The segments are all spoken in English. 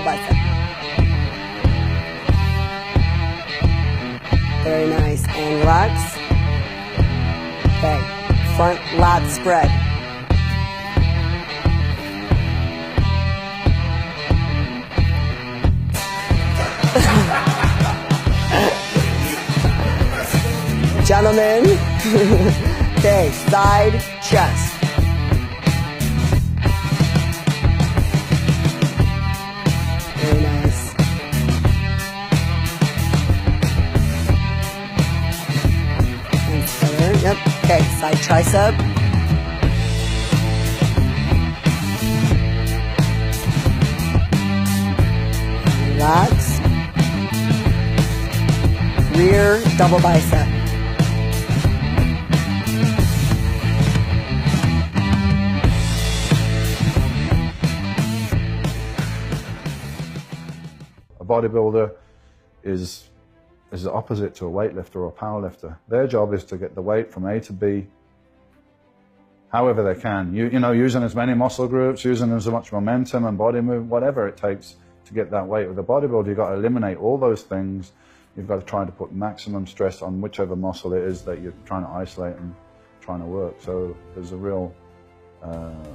bicep. Very nice. And relax. Okay. Front lat spread. Gentlemen. Okay, side chest. Very nice. Nice color. Yep. Okay, side tricep. Relax. Rear double bicep. A bodybuilder is the opposite to a weightlifter or a powerlifter. Their job is to get the weight from A to B however they can. You know, using as many muscle groups, using as much momentum and body movement, whatever it takes to get that weight. With a bodybuilder, you've got to eliminate all those things. You've got to try to put maximum stress on whichever muscle it is that you're trying to isolate and trying to work. So there's a real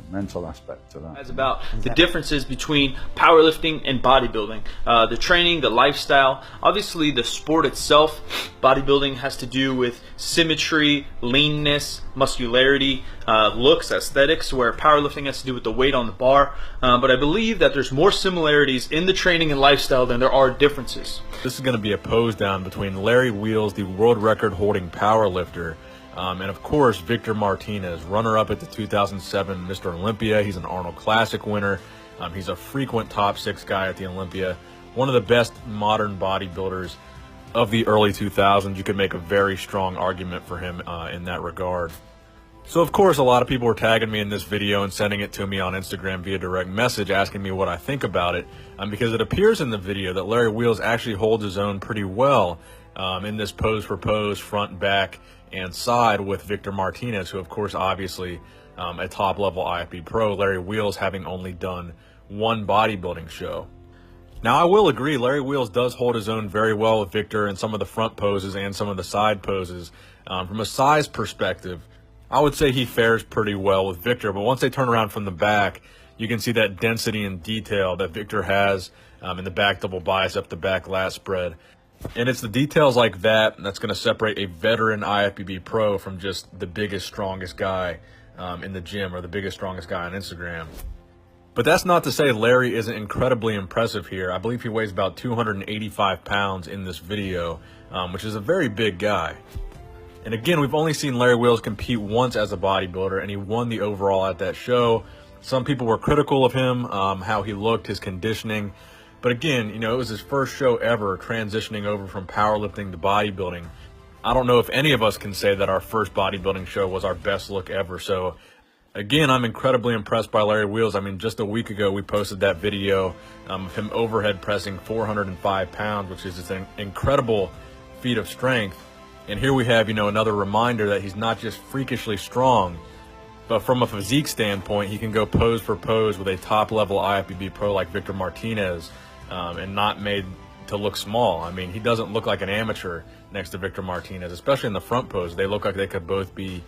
mental aspect to that. It's about the differences between powerlifting and bodybuilding. The training, the lifestyle, obviously the sport itself. Bodybuilding has to do with symmetry, leanness, muscularity, looks, aesthetics, where powerlifting has to do with the weight on the bar. But I believe that there's more similarities in the training and lifestyle than there are differences. This is going to be a pose down between Larry Wheels, the world record holding powerlifter, and of course, Victor Martinez, runner-up at the 2007 Mr. Olympia. He's an Arnold Classic winner. He's a frequent top 6 guy at the Olympia. One of the best modern bodybuilders of the early 2000s. You could make a very strong argument for him in that regard. So, of course, a lot of people were tagging me in this video and sending it to me on Instagram via direct message, asking me what I think about it, because it appears in the video that Larry Wheels actually holds his own pretty well in this pose for pose, front, back, and side with Victor Martinez, who of course obviously a top level IFB pro, Larry Wheels having only done one bodybuilding show. Now I will agree, Larry Wheels does hold his own very well with Victor in some of the front poses and some of the side poses. From a size perspective, I would say he fares pretty well with Victor, but once they turn around from the back, you can see that density and detail that Victor has in the back double bicep, the back lat spread. And it's the details like that that's going to separate a veteran IFBB pro from just the biggest, strongest guy in the gym or the biggest, strongest guy on Instagram. But that's not to say Larry isn't incredibly impressive here. I believe he weighs about 285 pounds in this video, which is a very big guy. And again, we've only seen Larry Wheels compete once as a bodybuilder, and he won the overall at that show. Some people were critical of him, how he looked, his conditioning. But again, you know, it was his first show ever transitioning over from powerlifting to bodybuilding. I don't know if any of us can say that our first bodybuilding show was our best look ever. So again, I'm incredibly impressed by Larry Wheels. I mean, just a week ago, we posted that video of him overhead pressing 405 pounds, which is an incredible feat of strength. And here we have, you know, another reminder that he's not just freakishly strong, but from a physique standpoint, he can go pose for pose with a top-level IFBB pro like Victor Martinez and not made to look small. I mean, he doesn't look like an amateur next to Victor Martinez, especially in the front pose. They look like they could both be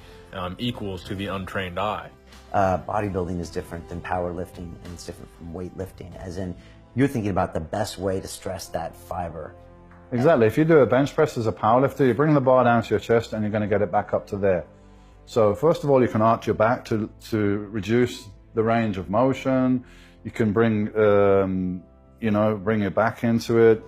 equals to the untrained eye. Bodybuilding is different than powerlifting, and it's different from weightlifting, as in you're thinking about the best way to stress that fiber. Exactly. If you do a bench press as a powerlifter, you bring the bar down to your chest and you're going to get it back up to there. So first of all, you can arch your back to reduce the range of motion. You can bring, bring your back into it.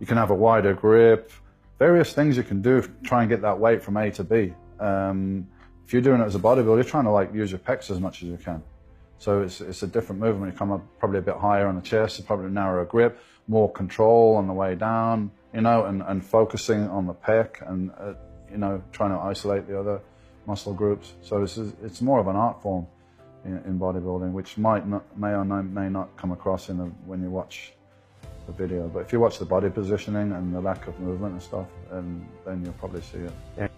You can have a wider grip. Various things you can do to try and get that weight from A to B. If you're doing it as a bodybuilder, you're trying to use your pecs as much as you can. So it's a different movement. You come up probably a bit higher on the chest, probably narrower grip, more control on the way down, and focusing on the pec and, trying to isolate the other muscle groups. So it's more of an art form in bodybuilding, which may or may not come across when you watch the video. But if you watch the body positioning and the lack of movement and stuff, then you'll probably see it.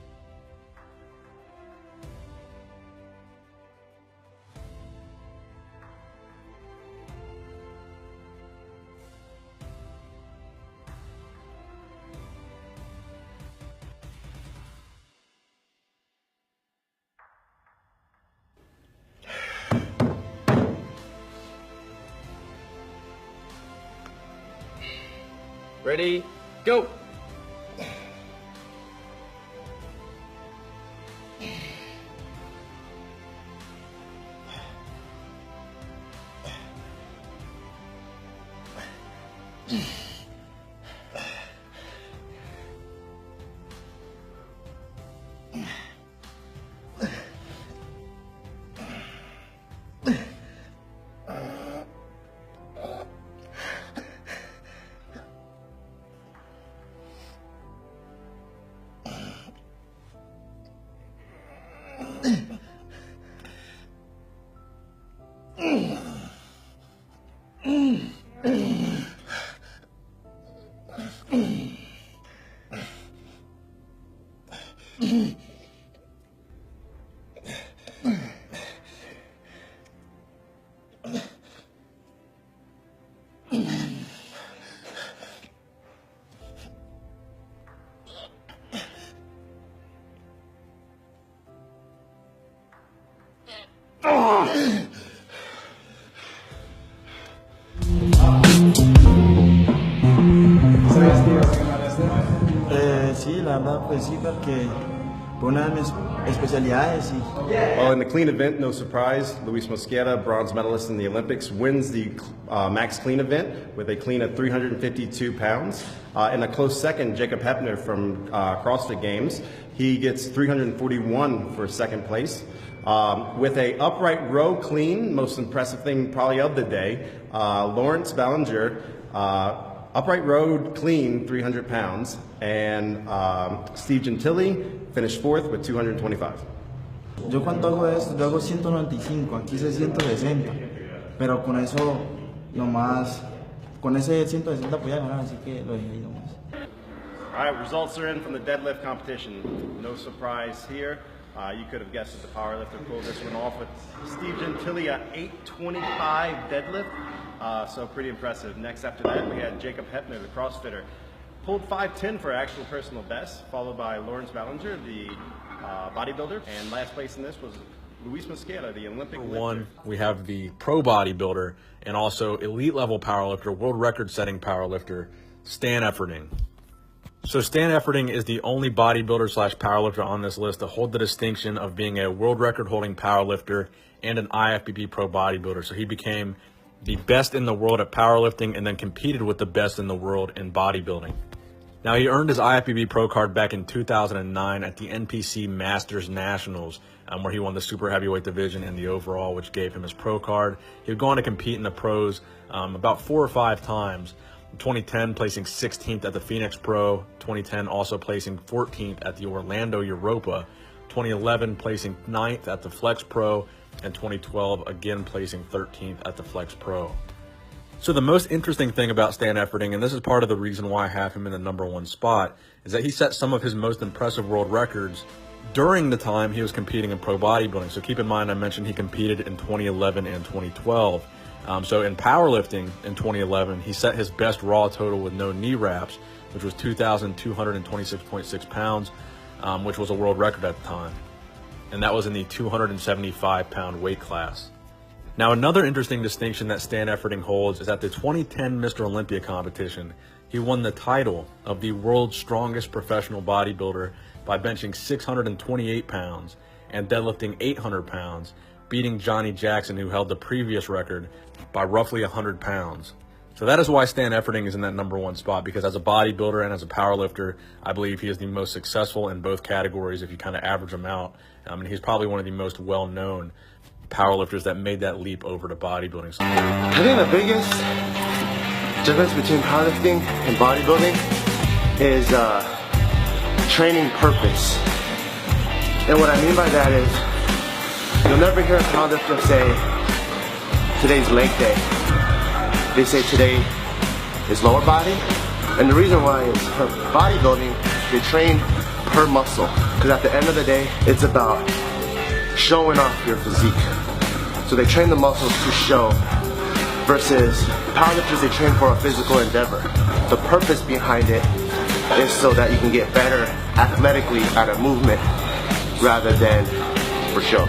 Ready, go. Sí, la verdad, pues sí, porque fue una de mis especialidades. Well, in the clean event, no surprise, Luis Mosquera, bronze medalist in the Olympics, wins the max clean event with a clean of 352 pounds. In a close second, Jacob Hepner from CrossFit Games, he gets 341 for second place. With a upright row clean, most impressive thing probably of the day, Lawrence Ballinger, upright row clean, 300 pounds, and Steve Gentili finished fourth with 225. Yo cuando hago esto, yo hago 195, aquí hice 160, pero con eso nomás, con ese 160 podía ganar, así que lo dejé ahí nomás. All right, results are in from the deadlift competition. No surprise here. You could have guessed that the powerlifter pulled this one off with Steve Gentili at 825 deadlift. So pretty impressive. Next after that, we had Jacob Hepner, the CrossFitter. Pulled 510 for actual personal best, followed by Lawrence Ballinger, the bodybuilder. And last place in this was Luis Mosquera, the Olympic lifter. One, we have the pro bodybuilder and also elite level powerlifter, world record setting powerlifter, Stan Efferding. So Stan Efferding is the only bodybuilder slash powerlifter on this list to hold the distinction of being a world record holding powerlifter and an IFBB pro bodybuilder. So he became the best in the world at powerlifting and then competed with the best in the world in bodybuilding. Now, he earned his IFBB pro card back in 2009 at the NPC Masters Nationals, where he won the super heavyweight division and the overall, which gave him his pro card. He would go on to compete in the pros about 4 or 5 times. In 2010, placing 16th at the Phoenix Pro. 2010, also placing 14th at the Orlando Europa. 2011, placing 9th at the Flex Pro. And 2012, again placing 13th at the Flex Pro. So the most interesting thing about Stan Efferding, and this is part of the reason why I have him in the #1 spot, is that he set some of his most impressive world records during the time he was competing in pro bodybuilding. So keep in mind, I mentioned he competed in 2011 and 2012. So in powerlifting in 2011, he set his best raw total with no knee wraps, which was 2,226.6 pounds, which was a world record at the time. And that was in the 275-pound weight class. Now, another interesting distinction that Stan Efferding holds is at the 2010 Mr. Olympia competition, he won the title of the world's strongest professional bodybuilder by benching 628 pounds and deadlifting 800 pounds, beating Johnny Jackson, who held the previous record, by roughly 100 pounds. So that is why Stan Efferding is in that #1 spot, because as a bodybuilder and as a powerlifter, I believe he is the most successful in both categories if you kind of average them out. And he's probably one of the most well-known powerlifters that made that leap over to bodybuilding. I think the biggest difference between powerlifting and bodybuilding is training purpose. And what I mean by that is, you'll never hear a powerlifter say, today's leg day. They say today is lower body. And the reason why is for bodybuilding, they train per muscle. Because at the end of the day, it's about showing off your physique. So they train the muscles to show, versus powerlifters, they train for a physical endeavor. The purpose behind it is so that you can get better athletically at a movement rather than for show.